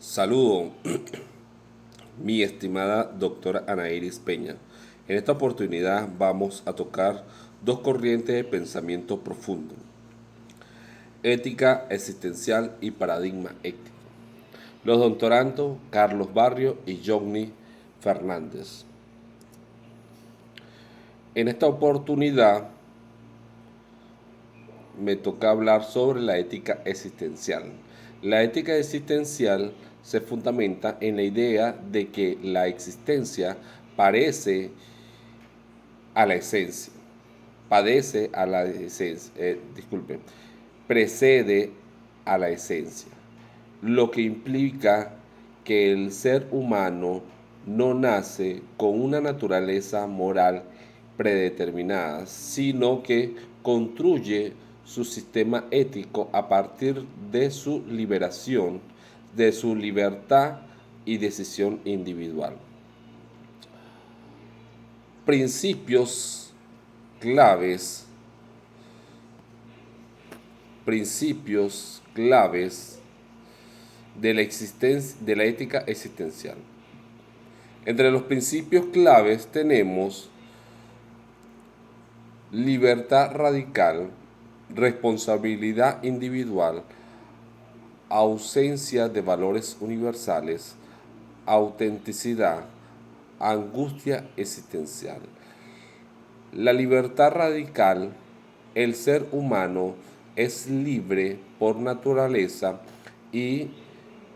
Saludo, mi estimada doctora Ana Iris Peña. En esta oportunidad vamos a tocar dos corrientes de pensamiento profundo: ética existencial y paradigma ético. Los doctorandos Carlos Barrio y Johnny Fernández. En esta oportunidad me toca hablar sobre la ética existencial. La ética existencial se fundamenta en la idea de que la existencia parece a la esencia, padece a la esencia, precede a la esencia, lo que implica que el ser humano no nace con una naturaleza moral predeterminada, sino que construye su sistema ético a partir de su liberación, de su libertad y decisión individual. Principios claves, principios claves de la ética existencial. Entre los principios claves tenemos libertad radical, responsabilidad individual, ausencia de valores universales, autenticidad, angustia existencial. La libertad radical: el ser humano es libre por naturaleza y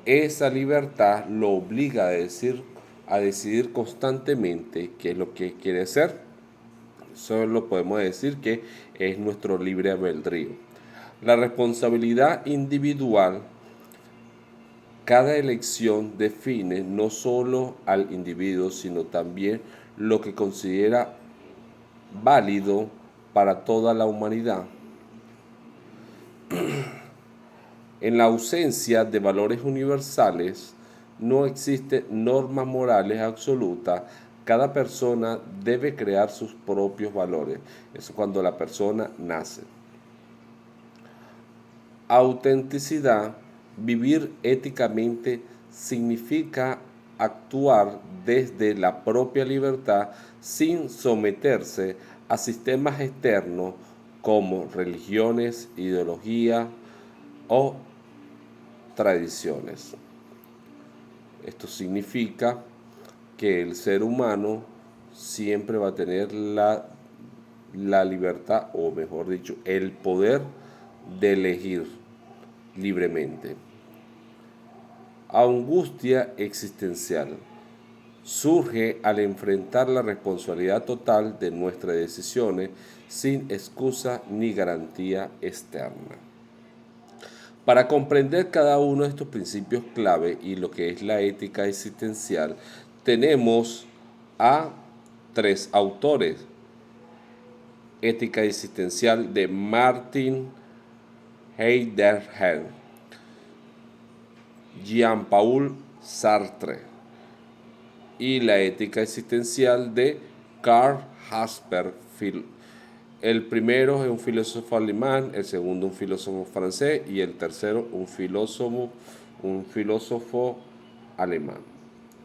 esa libertad lo obliga a decidir constantemente qué es lo que quiere ser. Eso lo podemos decir que es nuestro libre albedrío. La responsabilidad individual: cada elección define no solo al individuo, sino también lo que considera válido para toda la humanidad. En la ausencia de valores universales, no existen normas morales absolutas. Cada persona debe crear sus propios valores. Eso es cuando la persona nace. Autenticidad: vivir éticamente significa actuar desde la propia libertad sin someterse a sistemas externos como religiones, ideologías o tradiciones. Esto significa que el ser humano siempre va a tener la libertad, o mejor dicho, el poder de elegir libremente. Angustia existencial: surge al enfrentar la responsabilidad total de nuestras decisiones sin excusa ni garantía externa. Para comprender cada uno de estos principios clave y lo que es la ética existencial, tenemos a tres autores. Ética existencial de Martin Heidegger, Jean-Paul Sartre, y la ética existencial de Karl Jasper. El primero es un filósofo alemán, el segundo un filósofo francés y el tercero un filósofo alemán.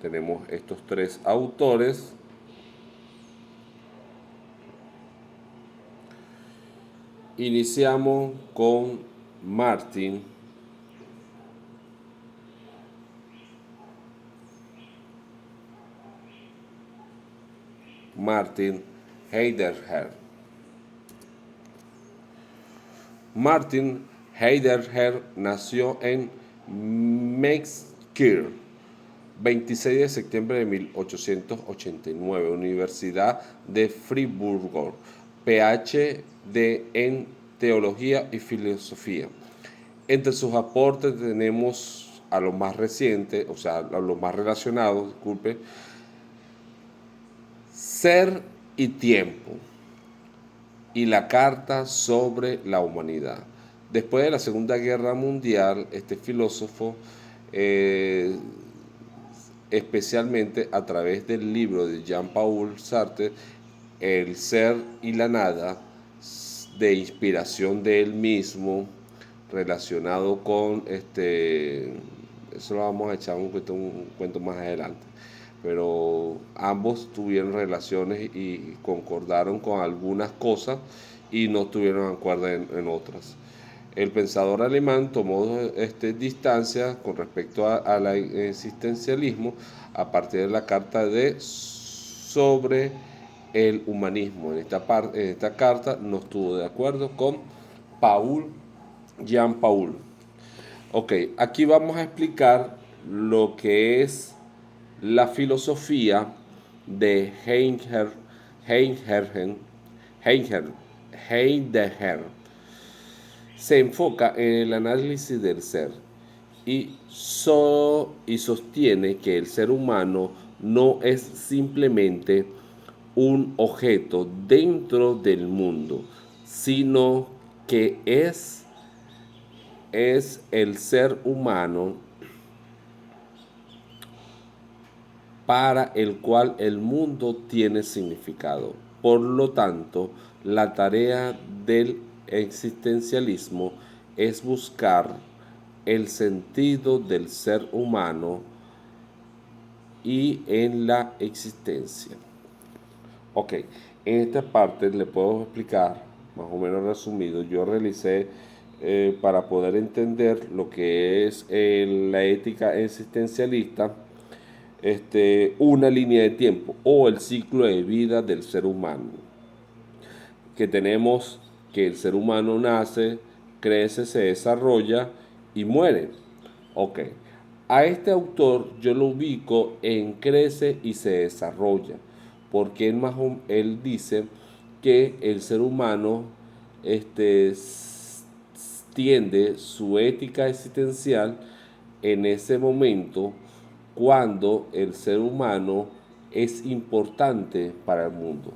Tenemos estos tres autores. Iniciamos con Martin Heidegger. Martin Heidegger nació en Mecklenburg, 26 de septiembre de 1889, Universidad de Friburgo, PhD en Teología y Filosofía. Entre sus aportes tenemos a los más recientes, o sea, a los más relacionados, disculpe, Ser y Tiempo y la Carta sobre la Humanidad. Después de la Segunda Guerra Mundial, este filósofo, especialmente a través del libro de Jean-Paul Sartre, El Ser y la Nada, de inspiración de él mismo, relacionado con eso lo vamos a echar un cuento más adelante. Pero ambos tuvieron relaciones y concordaron con algunas cosas y no tuvieron acuerdo en otras. El pensador alemán tomó distancia con respecto al existencialismo a partir de la carta de sobre el humanismo. En esta carta no estuvo de acuerdo con Jean Paul. Ok, aquí vamos a explicar lo que es la filosofía de Heidegger, Heidegger se enfoca en el análisis del ser y sostiene que el ser humano no es simplemente un objeto dentro del mundo, sino que es el ser humano para el cual el mundo tiene significado. Por lo tanto, la tarea del existencialismo es buscar el sentido del ser humano y en la existencia. Ok, en esta parte le puedo explicar, más o menos resumido, yo realicé para poder entender lo que es la ética existencialista, una línea de tiempo o el ciclo de vida del ser humano. Que tenemos que el ser humano nace, crece, se desarrolla y muere. Ok. A este autor yo lo ubico en crece y se desarrolla, porque él dice que el ser humano tiende su ética existencial en ese momento cuando el ser humano es importante para el mundo.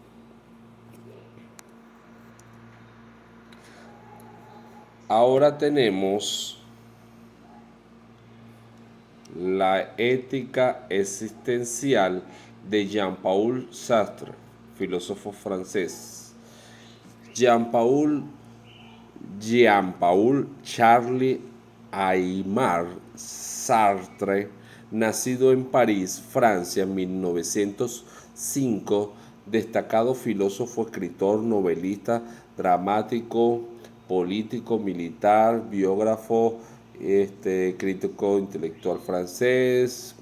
Ahora tenemos la ética existencial de Jean-Paul Sartre, filósofo francés. Jean-Paul Charles Aymar Sartre, nacido en París, Francia, en 1905, destacado filósofo, escritor, novelista, dramático, político, militar, biógrafo, crítico intelectual francés,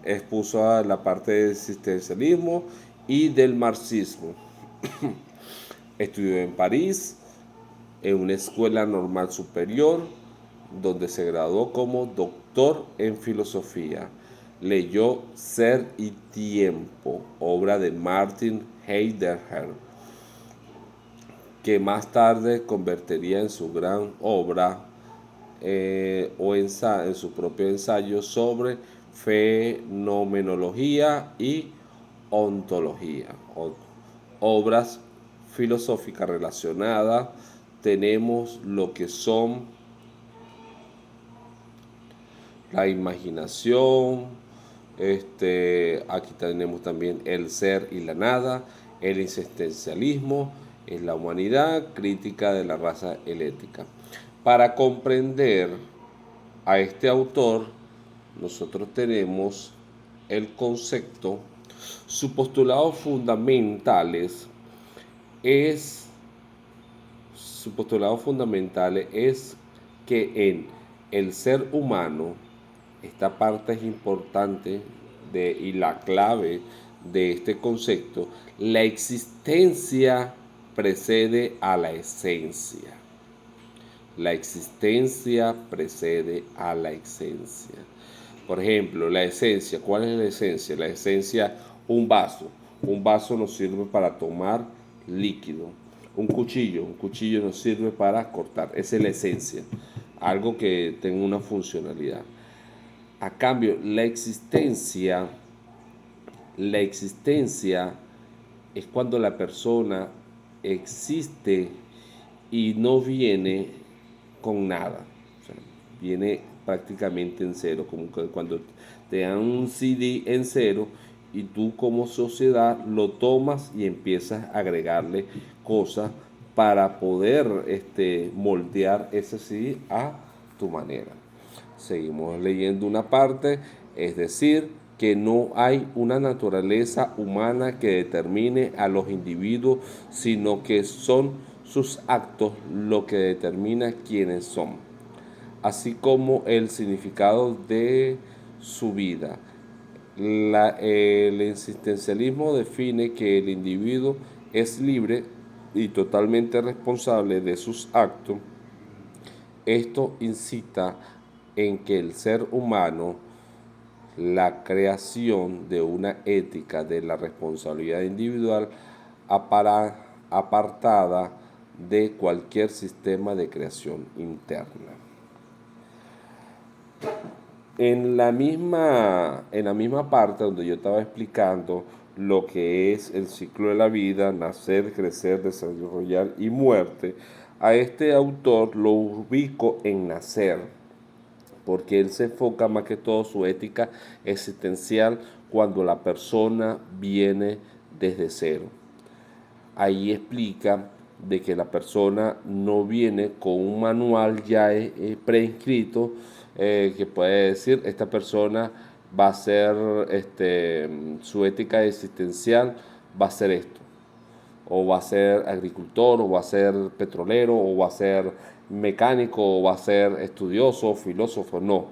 expuso a la parte del existencialismo y del marxismo. Estudió en París, en una escuela normal superior, donde se graduó como doctor en filosofía. Leyó Ser y Tiempo, obra de Martin Heidegger, que más tarde convertiría en su gran obra en su propio ensayo sobre fenomenología y ontología. Obras filosóficas relacionadas tenemos lo que son la imaginación, aquí tenemos también el ser y la nada, el existencialismo, en la humanidad, crítica de la raza eléctrica. Para comprender a este autor, nosotros tenemos el concepto, sus postulados fundamentales es que en el ser humano, esta parte es importante y la clave de este concepto, la existencia precede a la esencia. La existencia precede a la esencia. Por ejemplo, la esencia, ¿cuál es la esencia? La esencia, un vaso. Un vaso nos sirve para tomar líquido. Un cuchillo nos sirve para cortar. Esa es la esencia. Algo que tenga una funcionalidad. A cambio, la existencia es cuando la persona existe y no viene con nada. O sea, viene prácticamente en cero, como cuando te dan un CD en cero y tú como sociedad lo tomas y empiezas a agregarle cosas para poder moldear ese CD a tu manera. Seguimos leyendo una parte, es decir, que no hay una naturaleza humana que determine a los individuos, sino que son sus actos lo que determina quiénes son, así como el significado de su vida. El existencialismo define que el individuo es libre y totalmente responsable de sus actos. Esto incita en que el ser humano, la creación de una ética de la responsabilidad individual apartada de cualquier sistema de creación interna. En la misma parte donde yo estaba explicando lo que es el ciclo de la vida, nacer, crecer, desarrollar y muerte, a este autor lo ubico en nacer, porque él se enfoca más que todo su ética existencial cuando la persona viene desde cero. Ahí explica de que la persona no viene con un manual ya preescrito, que puede decir esta persona va a ser, su ética existencial va a ser esto, o va a ser agricultor, o va a ser petrolero, o va a ser mecánico, o va a ser estudioso, filósofo. No,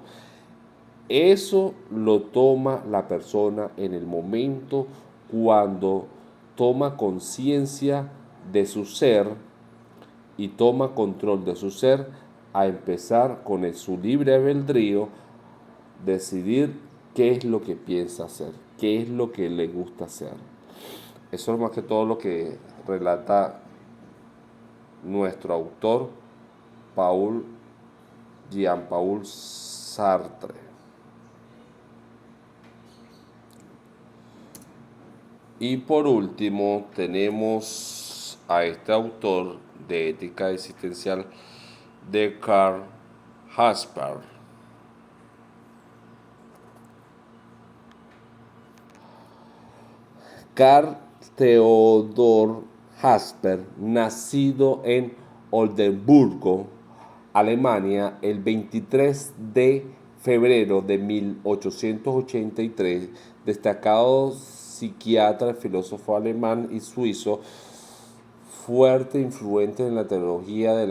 eso lo toma la persona en el momento cuando toma conciencia de su ser y toma control de su ser, a empezar con su libre albedrío, decidir qué es lo que piensa hacer, qué es lo que le gusta hacer. Eso es más que todo lo que relata nuestro autor, Jean-Paul Sartre. Y por último tenemos a este autor de ética existencial de Karl Jasper. Karl Theodor Jasper, nacido en Oldenburgo, Alemania, el 23 de febrero de 1883, destacado psiquiatra, filósofo alemán y suizo, fuerte influente en la teología de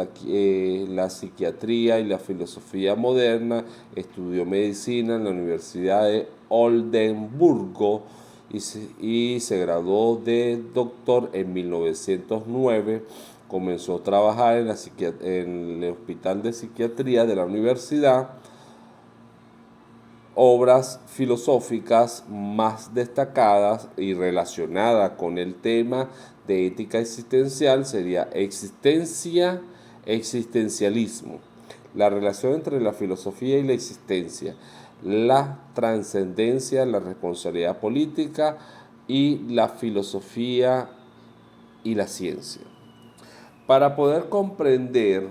la psiquiatría y la filosofía moderna. Estudió medicina en la Universidad de Oldenburgo y se graduó de doctor en 1909. Comenzó a trabajar en el Hospital de Psiquiatría de la universidad. Obras filosóficas más destacadas y relacionadas con el tema de ética existencial sería existencialismo, la relación entre la filosofía y la existencia, la trascendencia, la responsabilidad política y la filosofía y la ciencia. Para poder comprender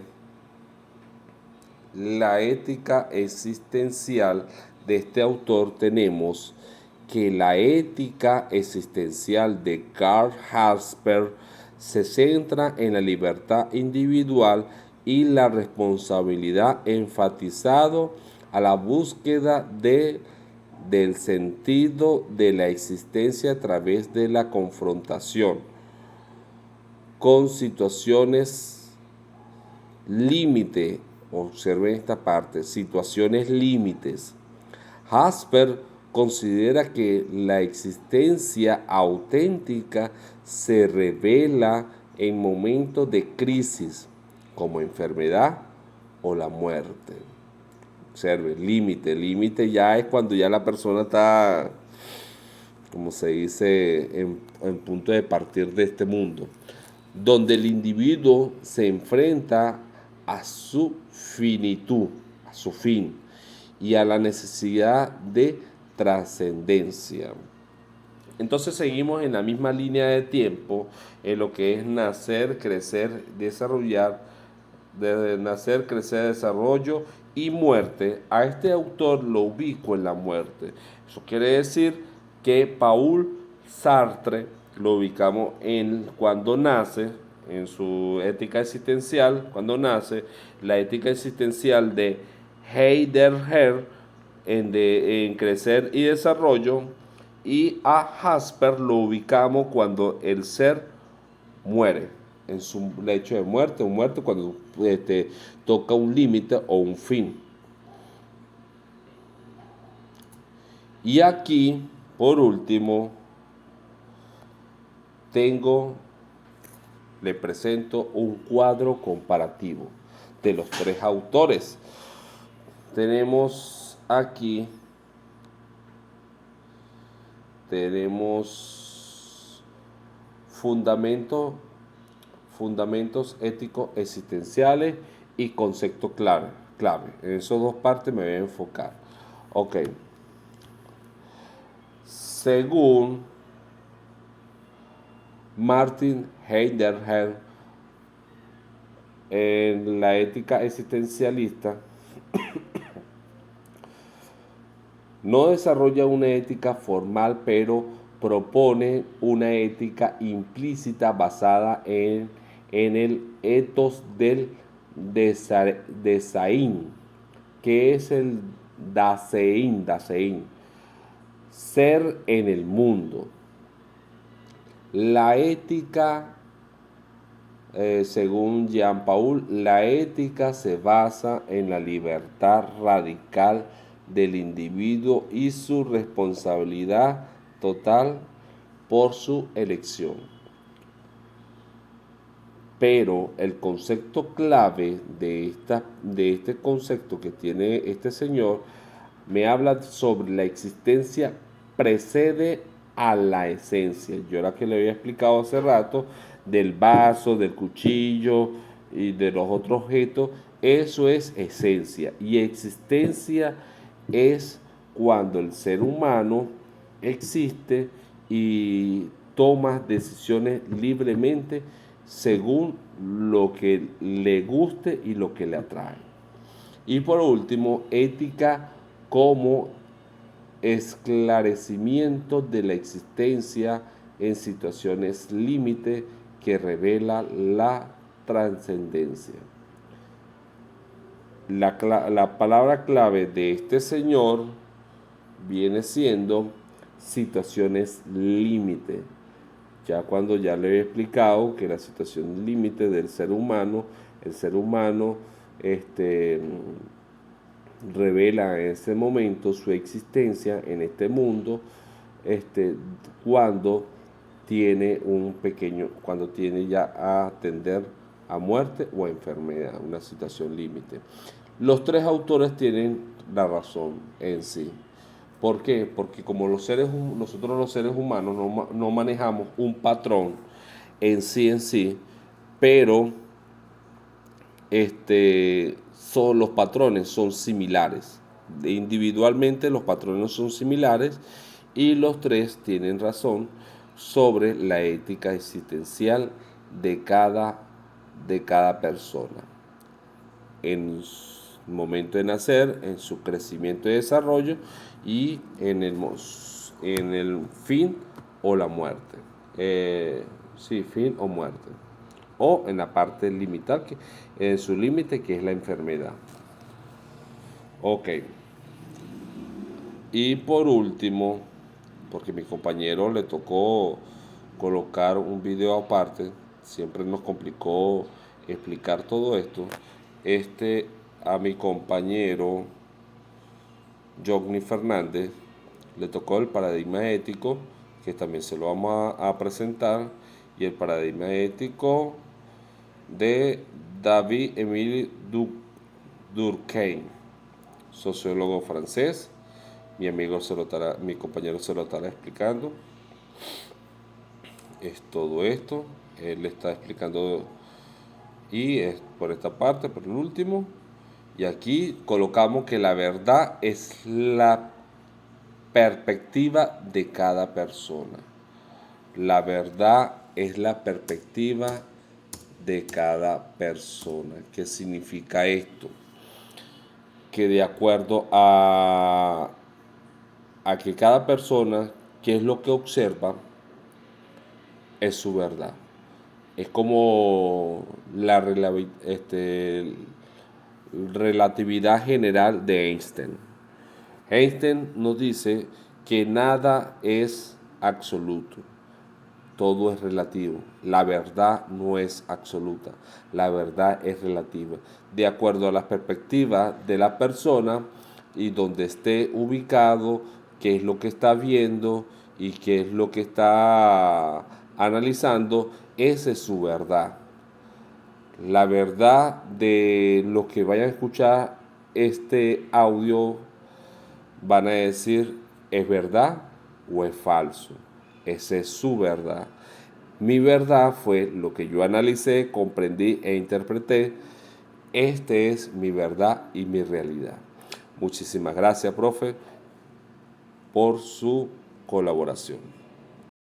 la ética existencial de este autor, tenemos que la ética existencial de Karl Jasper se centra en la libertad individual y la responsabilidad, enfatizado a la búsqueda del sentido de la existencia a través de la confrontación con situaciones límite. Observen esta parte, situaciones límites. Jasper considera que la existencia auténtica se revela en momentos de crisis, como enfermedad o la muerte. Observe, límite. Límite ya es cuando ya la persona está, como se dice, en punto de partir de este mundo, donde el individuo se enfrenta a su finitud, a su fin, y a la necesidad de trascendencia. Entonces seguimos en la misma línea de tiempo en lo que es nacer, crecer, desarrollar, de nacer, crecer, desarrollo y muerte. A este autor lo ubico en la muerte. Eso quiere decir que Paul Sartre lo ubicamos en cuando nace, en su ética existencial, cuando nace, la ética existencial de Heidegger en Crecer y Desarrollo, y a Jasper lo ubicamos cuando el ser muere, en su lecho de muerte o muerte, cuando toca un límite o un fin. Y aquí, por último, le presento un cuadro comparativo de los tres autores. Tenemos aquí, fundamentos éticos existenciales y conceptos clave. En esas dos partes me voy a enfocar. Ok. Según Martin Heidegger, en la ética existencialista, no desarrolla una ética formal, pero propone una ética implícita basada en el ethos del Dasein. ¿Qué es el Dasein? Ser en el mundo. La ética, según Jean-Paul, la ética se basa en la libertad radical del individuo y su responsabilidad total por su elección. Pero el concepto clave de este concepto que tiene este señor me habla sobre la existencia precede a la esencia. Yo era que le había explicado hace rato del vaso, del cuchillo y de los otros objetos. Eso es esencia. Y existencia es cuando el ser humano existe y toma decisiones libremente según lo que le guste y lo que le atrae. Y por último, ética como esclarecimiento de la existencia en situaciones límite que revela la trascendencia. La palabra clave de este señor viene siendo situaciones límite. Ya cuando ya le he explicado que la situación límite del ser humano, el ser humano revela en ese momento su existencia en este mundo, cuando cuando tiene ya a atender a muerte o a enfermedad, una situación límite. Los tres autores tienen la razón en sí. ¿Por qué? Porque como nosotros los seres humanos no manejamos un patrón en sí, pero los patrones son similares. Individualmente los patrones son similares y los tres tienen razón sobre la ética existencial de cada persona. En su momento de nacer, en su crecimiento y desarrollo y en el fin o la muerte. Fin o muerte. O en la parte limitada, en su límite, que es la enfermedad. Ok. Y por último, porque a mi compañero le tocó colocar un video aparte, siempre nos complicó explicar todo esto. A mi compañero Johnny Fernández le tocó el paradigma ético, que también se lo vamos a presentar, y el paradigma ético de David-Émile Durkheim, sociólogo francés. Mi compañero se lo estará explicando. Es todo esto. Él le está explicando y es por esta parte, por el último. Y aquí colocamos que la verdad es la perspectiva de cada persona. La verdad es la perspectiva de cada persona. ¿Qué significa esto? Que de acuerdo a que cada persona, qué es lo que observa, es su verdad. Es como relatividad general de Einstein. Einstein nos dice que nada es absoluto, todo es relativo. La verdad no es absoluta, la verdad es relativa, de acuerdo a la perspectiva de la persona y donde esté ubicado, qué es lo que está viendo y qué es lo que está analizando, esa es su verdad. La verdad de los que vayan a escuchar este audio van a decir, ¿es verdad o es falso? Esa es su verdad. Mi verdad fue lo que yo analicé, comprendí e interpreté. Este es mi verdad y mi realidad. Muchísimas gracias, profe, por su colaboración.